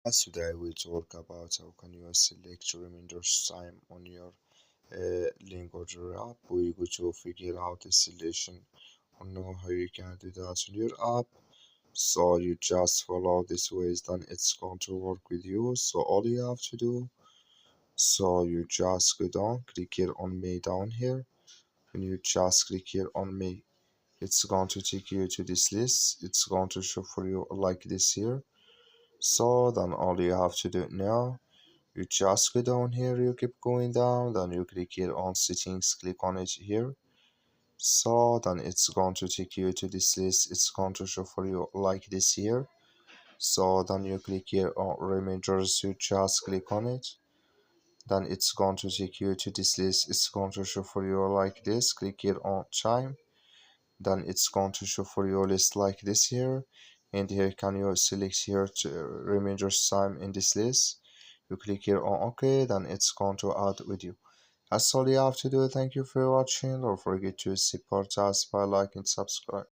Today we talk about how can you select reminders time on your LingoDeer app. We go to figure out the selection or know how you can do that on your app. So you just follow this ways, then it's going to work with you. So all you have to do, so you just go down, click here on me down here. When you just click here on me, it's going to take you to this list. It's going to show for you like this here. So then all you have to do now, you just go down here, you keep going down, then you click here on settings, click on it here. So then it's going to take you to this list, it's going to show for you like this here. So then you click here on reminders, you just click on it. Then it's going to take you to this list, it's going to show for you like this. Click here on chime. Then it's going to show for your list like this here, and here can you select here to reminders time in this list. You click here on OK, then it's going to add with you. That's all you have to do. Thank you for watching. Don't forget to support us by liking and subscribe.